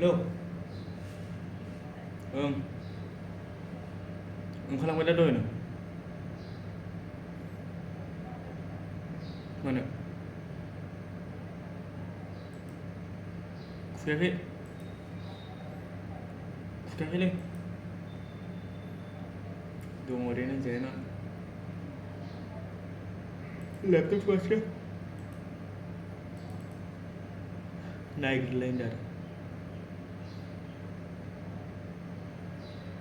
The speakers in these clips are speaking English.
Hello ओं ओंखारलांबाय दा दहायनो मानो खुयाखै खुयाखैलै दङ ओरैनो जिरायना लेपटप थुगासिनो नायगिरलायनो आरो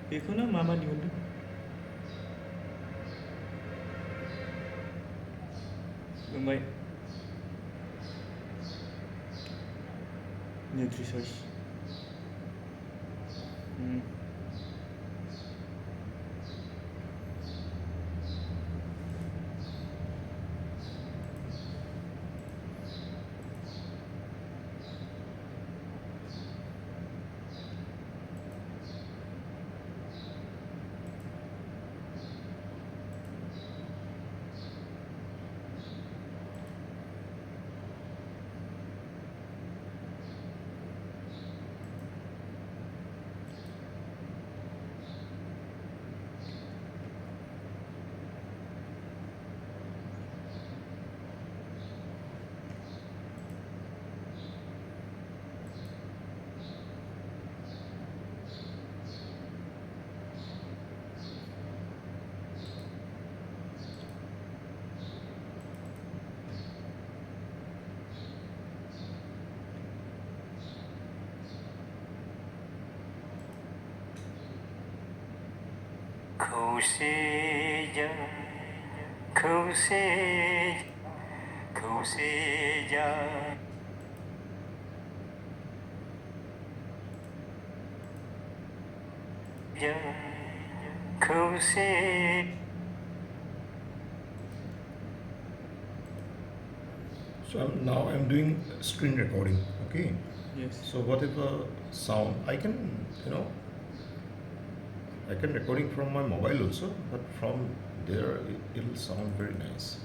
बेखौनो मा मा दिहुनदों ओमफ्राय निउट्रिसर्स खौसेया खौसेया खौसे So now I'm doing screen recording, okay? Yes. So whatever sound I can, I can recording from my mobile also, but from there it'll sound very nice.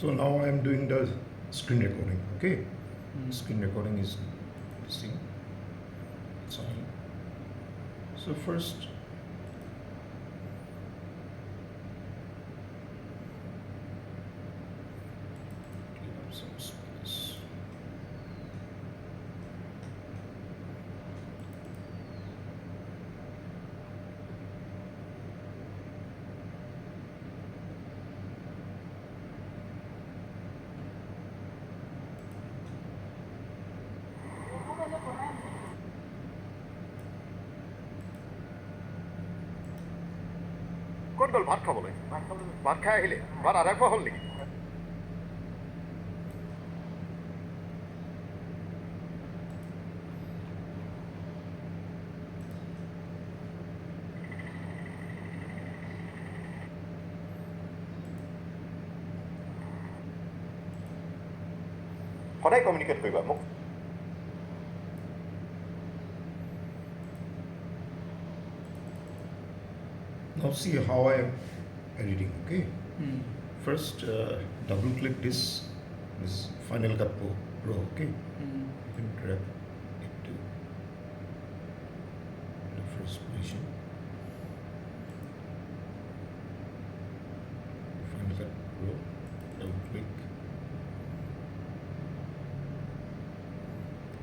So now I'm doing the screen recording, okay? Screen recording is see, it's on. So first, give up some space. ক'ত গ'ল ভাত খাবলৈ ভাত খাই আহিলে ভাত আধা খোৱা হ'ল নেকি সদায় কমিউনিকেট কৰিবা মোক Now see how I am editing, okay? First, double click this Final Cut Pro, okay? You can drag it to the first position. Final Cut Pro, double click.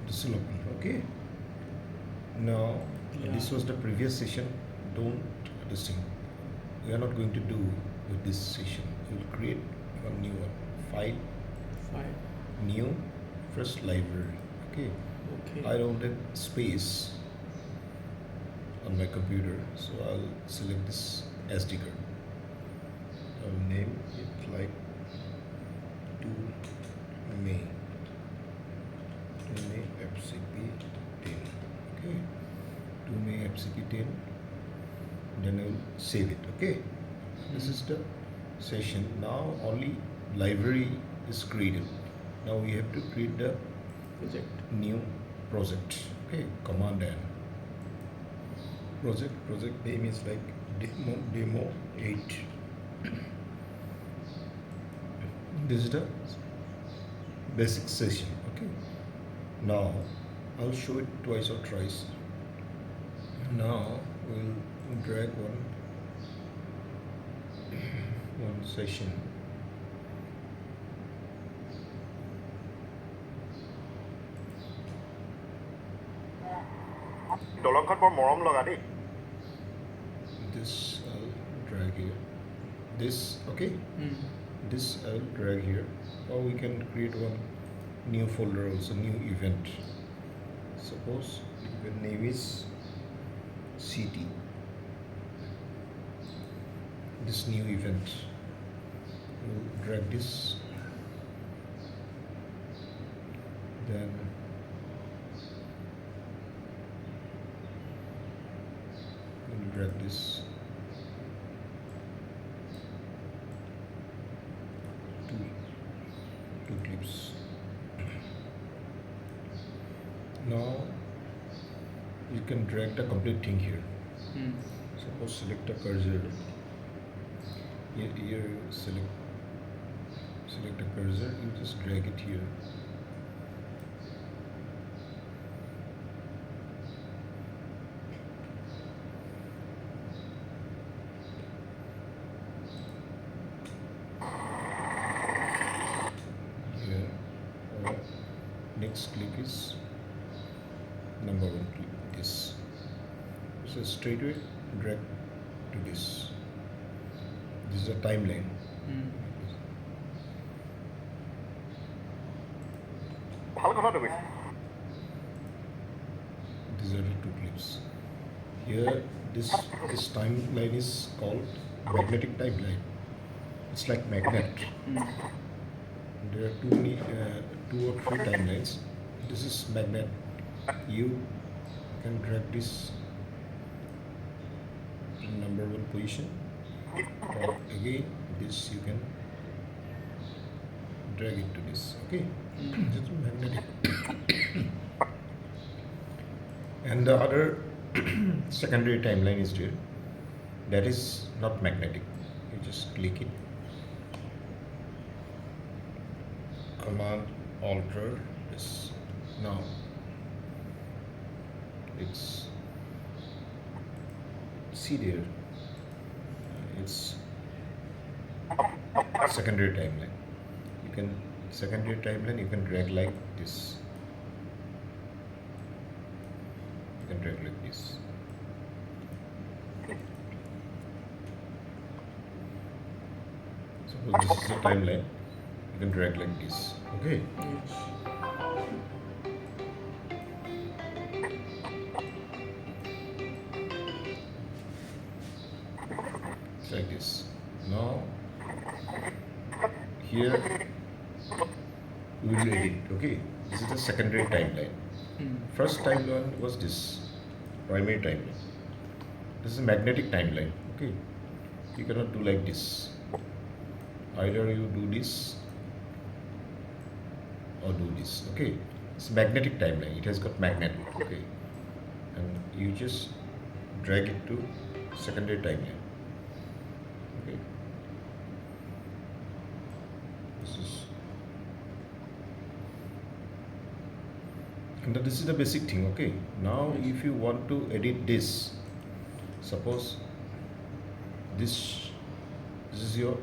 This will open, okay? Now, this was the previous session. Don't this thing. We are not going to do with this session. We will create a new one. File, new, first library. Okay. I don't have space on my computer, so I'll select this SD card. I'll name it like 2 May FCP10. Okay. 2 May FCP10. Then I will save it. Okay. This is the session. Now only library is created. Now we have to create the new project. Okay. Command N. Project name is like demo 8. This is the basic session. Okay. Now I'll show it twice or thrice. Now we'll drag one session. দলংখন বৰ মৰম লগা দেই This I'll drag here. This, okay? This I'll drag here. Or we can create one new folder also, new event. Suppose event name is CT. This new event. We'll drag this. Then we'll drag this. Two clips. Now you can drag the complete thing here. Suppose select a cursor. Here select a cursor. You just drag it here. Here. Or next click is number 1 click. This. So straight away drag to this. This is a timeline. ভাল কথাটো কৈছে These are the 2 clips. Here, this timeline is called magnetic timeline. It's like magnet. There are two or three timelines. This is magnet. You can drag this in number 1 position. Or again, this you can drag it to this. Okay, just magnetic. And the other secondary timeline is there. That is not magnetic. You just click it. Command alter this. Now it's see there. It's secondary timeline. You can drag like this. You can drag like this. Suppose this is the timeline. You can drag like this. Okay. Like this. Now here we will edit. Okay, this is the secondary timeline. First timeline was this primary timeline. This is a magnetic timeline. Okay, you cannot do like this. Either you do this or do this. Okay, it's magnetic timeline. It has got magnet. Okay, and you just drag it to secondary timeline. Okay, this is and this is the basic thing. Okay, now if you want to edit this, suppose this is your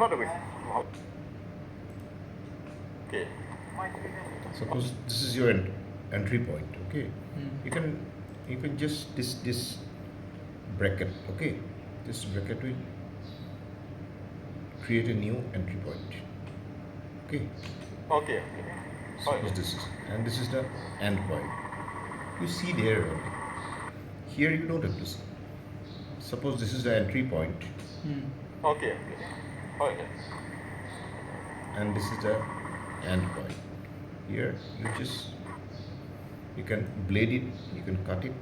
Not a way. Okay. suppose this is your entry point. Okay, you can just this bracket. Okay, this bracket will create a new entry point. Okay, Okay. suppose this is, and this is the end point. You see there only. Here you don't have to see. Suppose this is the entry point Okay. Okay. and this is the end point. Here you can blade it, you can cut it,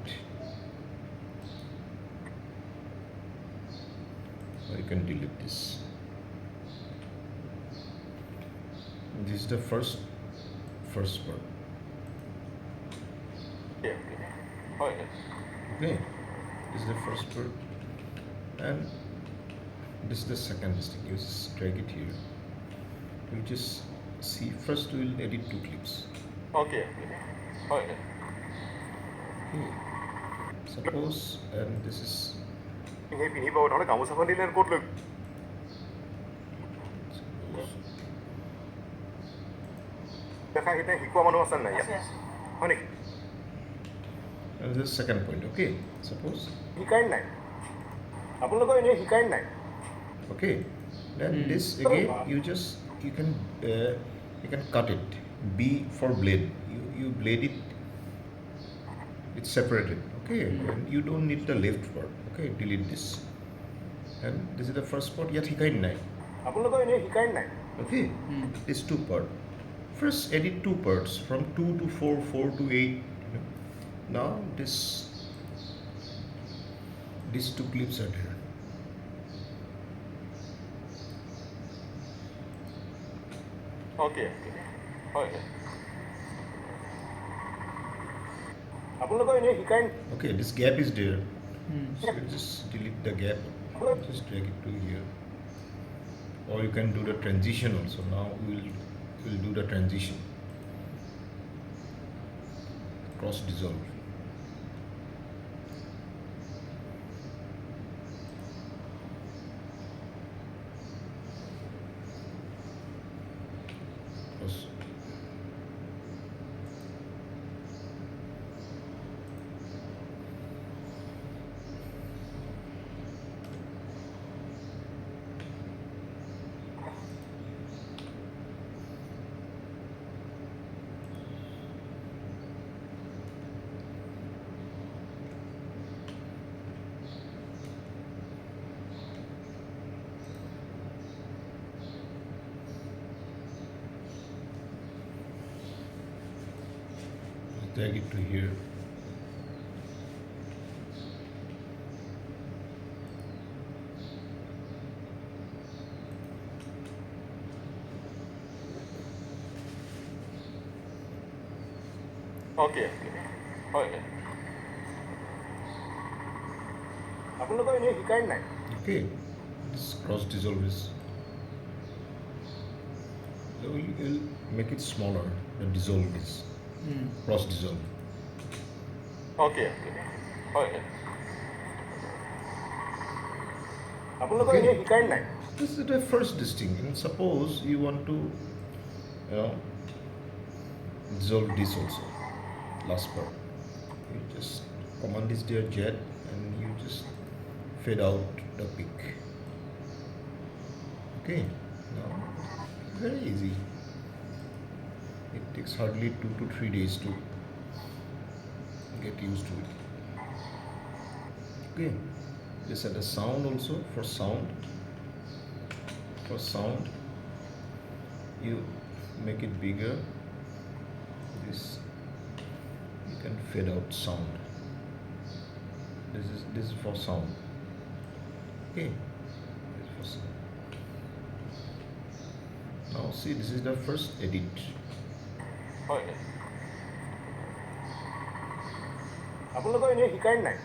or you can delete this. This is the first part. Okay. Okay. Okay, this is the first part, and this is the second thing. You just drag it here. You just see. First, we will edit 2 clips. Okay. Okay. Okay. Suppose, and this is সেই পিন্ধিব নহ'লে গামোচাখন দিলে ক'ত লৈ দেখা সেইটা শিকোৱা মানুহ আছে নাই ইয়াত হয় নেকি and this is second point. Okay, suppose. শিকাই নাই আপোনালোকৰ এনেই শিকাই নাই Okay, then this again you can cut it. B for blade. You blade it. It's separated. Okay, and you don't need the left part. Okay, delete this. And this is the first part. Yet hikai nai. আপোনালোকৰ এনেই শিকাই নাই Okay, this 2 part. First edit 2 parts from 2 to 4, 4 to 8. Now these 2 clips are there. Okay. Okay. আপোনালোকৰ এনেই শিকাই Okay, this gap is there. So you just delete the gap. Just drag it to here. Or you can do the transition also. Now we'll do the transition. Cross dissolve. Cross. Drag it to here. Okay. Okay. আপোনালোকৰ এনেই শিকাই নাই Okay, this cross dissolve is. So we'll make it smaller. The dissolve is cross dissolve. Okay. Okay. আপোনালোকৰ Okay. এনেই শিকাই নাই This is the first distinction. Suppose you want to, dissolve this also. Last part. You just command is there jet, and you just fade out the peak. Okay. Now, very easy. It takes hardly 2 to 3 days to get used to it. Okay, just add a sound also. For sound you make it bigger. This you can fade out sound. This is for sound. Okay, this is for sound. Now see, this is the first edit. হয় আপোনালোকৰ এনেই শিকাই নাই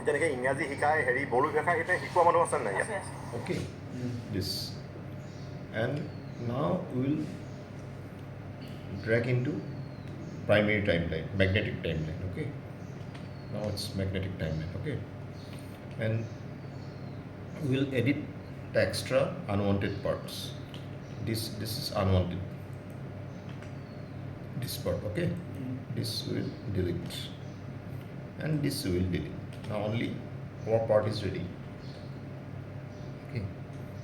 যেনেকৈ ইংৰাজী শিকায় হেৰি বড়ো ভাষা শিকাই শিকোৱা মানুহ আছে নাই ইয়াত Okay, this, and now we will drag into primary timeline, magnetic timeline. Okay, now it's magnetic timeline. Okay, and we will edit the extra unwanted parts. This is unwanted, this part. Okay, this will delete, and this will delete. Now only our part is ready. Okay,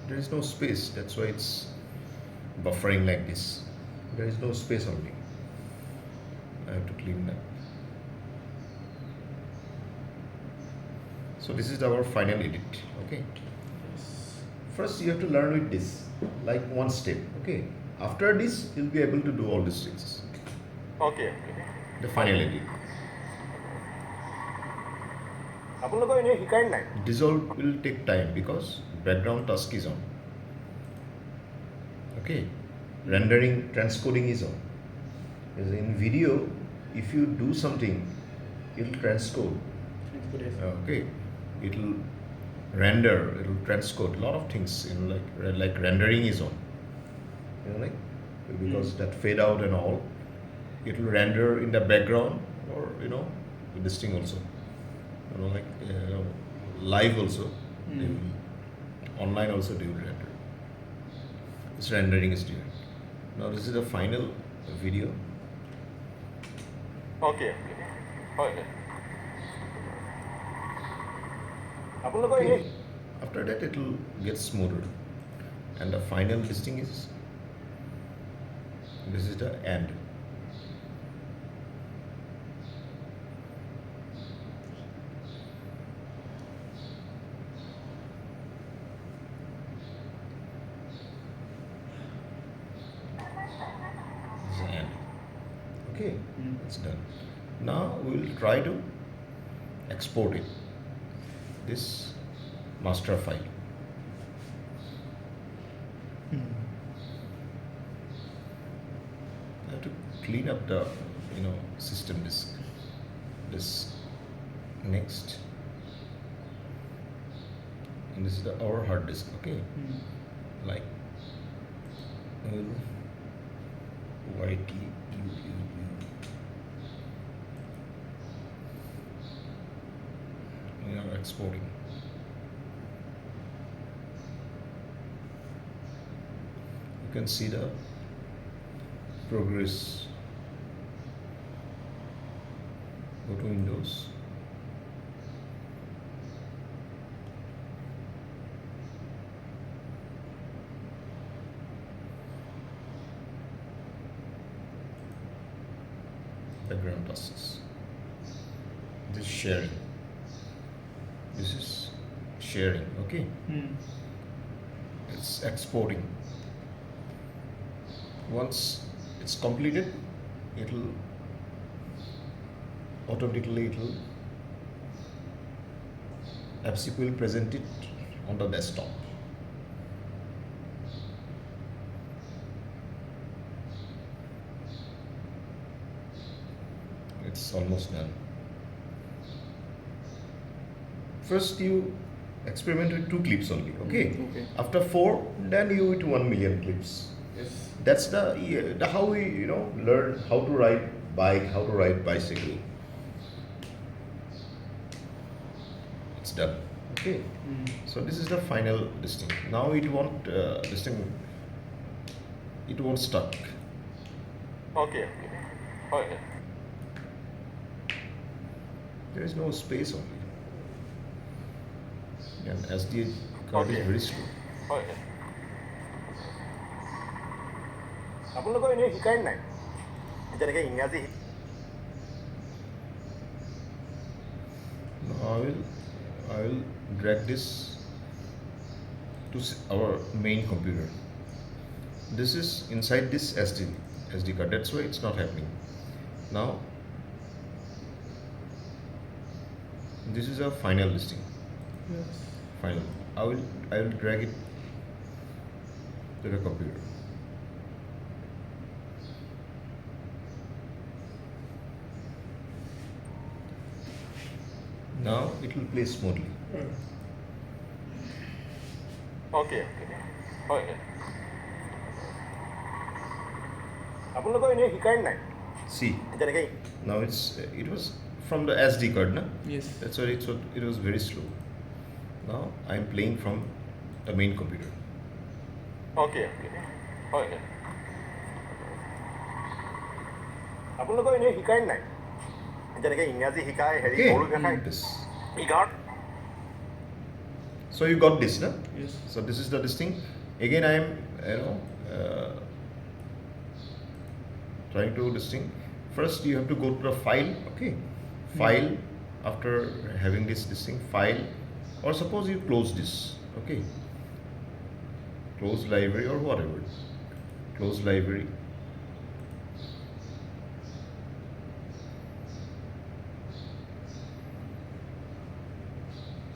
there is no space, that's why it's buffering like this. There is no space only. I have to clean that. So this is our final edit. Okay, first you have to learn with this, like one step. Okay, after this you'll be able to do all these things. Okay The final edit. আপোনালোকৰ এনেই শিকাই নাই This all will take time because background task is on. Okay, rendering, transcoding is on. Because in video, if you do something, it will transcode. Okay, it will render, it will transcode a lot of things. Like rendering is on. Like because that fade out and all, it will render in the background, or with this thing also. Like live also, they will, online also they will render. This rendering is doing. Now this is the final video. Okay হয় আপোনালোকৰ এনেই Okay. After that it will get smoother, and the final listing is, this is the end. This is the end. Okay, it's done. Now we will try to export it, this master file. I have to clean up the system disk. This next, and this is our hard disk. Okay, like YTUU. We are exporting. You can see the progress. Go to Windows. Background tasks. This sharing. This is sharing. Okay. It's exporting. Once it's completed, it'll automatically FCP will present it on the desktop. It's almost done. First you experiment with 2 clips only. Okay. After 4, then you with 1 million clips. Yes. That's the how we learn how to ride bike, how to ride bicycle. It's done. Okay. So this is the final listing. Now it won't it won't stuck. Okay হয় There is no space only. And SD card is very slow. হয় আপোনালোকৰ এনেই শিকাই নাই যেনেকৈ ইংৰাজী Now I will I will drag this to our main computer. This is inside this SD card. That's why it's not happening. Now, this is our final listing. Yes. Final. I will drag it to the computer. Now it will play smoothly. Okay হয় আপোনালোকৰ এনেই শিকাই নাই See, যেনেকৈ now it was from the SD card, na? Yes. That's why it was very slow. Now I'm playing from the main computer. Okay হয় আপোনালোকৰ এনেই শিকাই নাই যেনেকৈ ইংৰাজী শিকাই হেৰি Okay. বড়ো ভাষা This. 11 So you got this, na? Yes. So this is the thing. Again, I am trying to this thing. First, you have to go to the file. Okay, file. After having this thing, file, or suppose you close this. Okay, close library or whatever. Close library.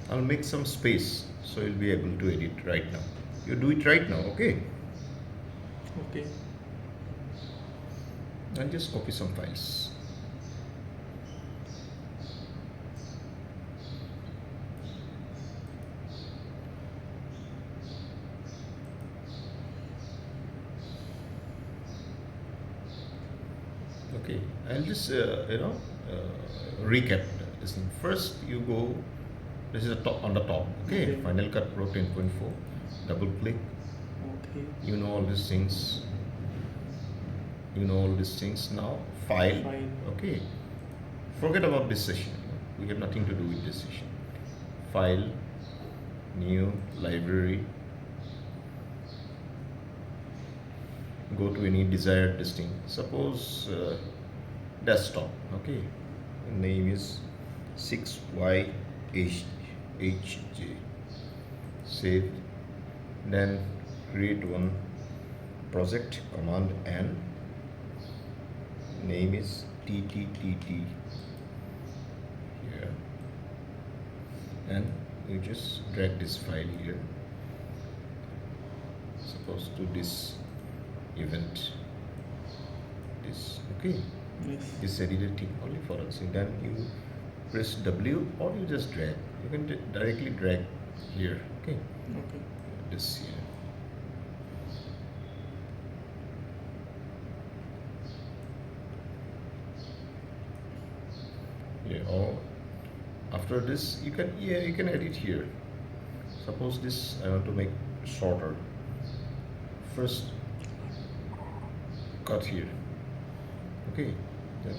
I'll make some space so you'll be able to edit right now. You do it right now, okay? Okay. I'll just copy some files. Okay, I'll just recap this thing. First, you go. This is a top on the top. Okay, Okay. Final Cut Pro 10.4. Double click. Okay. You know all these things. You know all these things now. File. File. Okay. Forget about this session. We have nothing to do with this session. File. New library. Go to any desired listing. Suppose desktop. Okay. Name is 6YHJ. Save. Then create one project. Command N. Name is TTTT. Here. And you just drag this file here. Suppose to this event. This. Okay. Yes. This edited thing only for us. And then you press W or you just drag. You can directly drag here. Okay. Okay. This here. Yeah, or after this you can edit here. Suppose this I want to make shorter. First cut here. Okay, then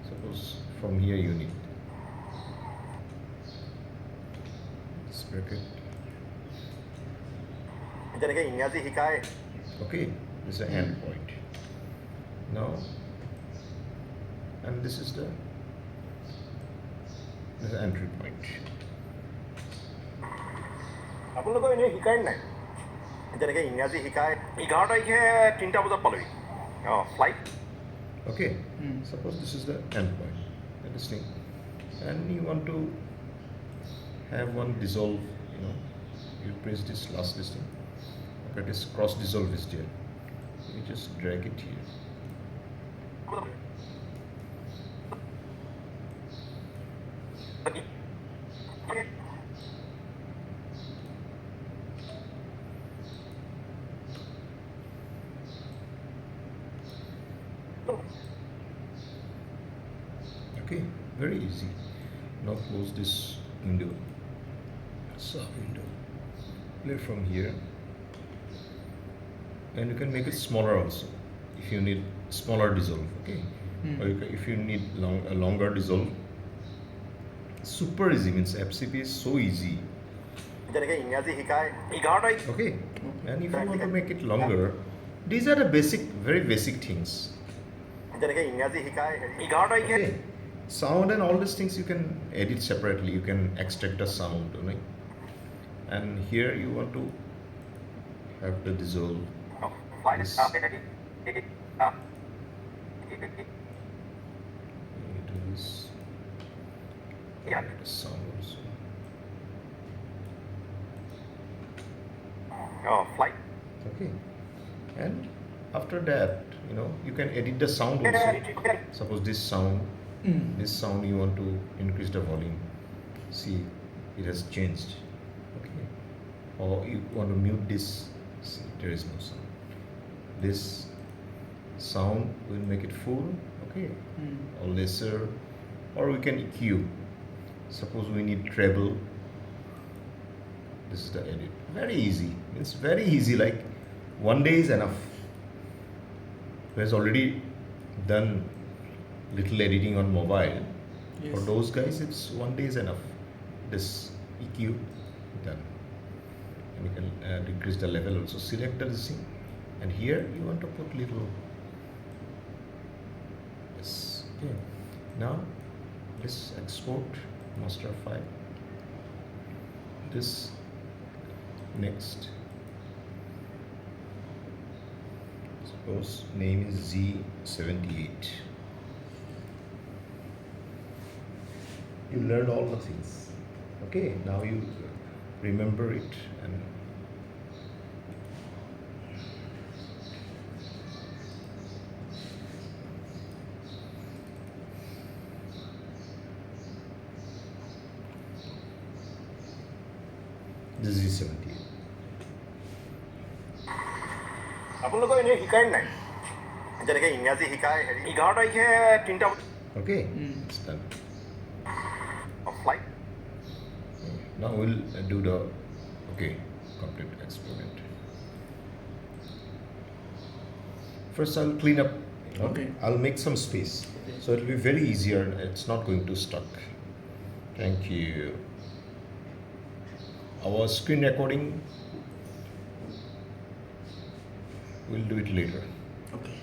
suppose from here you need this bracket. যেনেকৈ ইংৰাজী শিকাই Okay, this is the end point. Now, and this is the entry point. আপোনালোকৰ এনেই শিকাই নাই যেনেকৈ ইংৰাজী শিকাই 11 তাৰিখে 3টা বজাত পালোহি flight Okay, suppose this is the end point. This thing, and you want to have one dissolve. You press this last thing. Okay, this cross dissolve is there. You just drag it here. Okay, very easy. Now close this window. Sub window. Play from here. And you can make it smaller also if you need smaller dissolve. Okay, or if you need a longer dissolve. Super easy, means FCP is so easy. যেনেকৈ ইংৰাজী শিকাই 11 তাৰিখ Okay, and if you want to make it longer, these are the very basic things. যেনেকৈ ইংৰাজী শিকাই 11 তাৰিখে Okay, sound and all these things you can edit separately. You can extract a sound, right? And here you want to have the dissolve. This. Do this. The sound also. Flight. Okay. And after that, you can edit the sound also. Suppose this sound you want to increase the volume. See, it has changed. Okay. Or you want to mute this. See, there is no sound. This sound will make it full. Okay. Or lesser. Or we can EQ. Suppose we need treble. This is the edit. Very easy. It's very easy. Like 1 day is enough. Who has already done little editing on mobile. Yes. For those guys, it's 1 day is enough. This EQ done. And you can decrease the level also. Select the thing. And here you want to put little. Yes. Okay. Now let's export master file. This next. Suppose name is Z78. You learn all the things. Okay, now you remember it and this is Z78. আপোনালোকৰ এনেই শিকাই নাই যেনেকৈ ইংৰাজী শিকাই 11 তাৰিখে 3টা Okay, it's done. Flight Now we'll do the complete experiment. First, I'll clean up. Okay. I'll make some space, Okay. so it'll be very easier. It's not going to stuck. Thank you. Our screen recording, we'll do it later. Okay.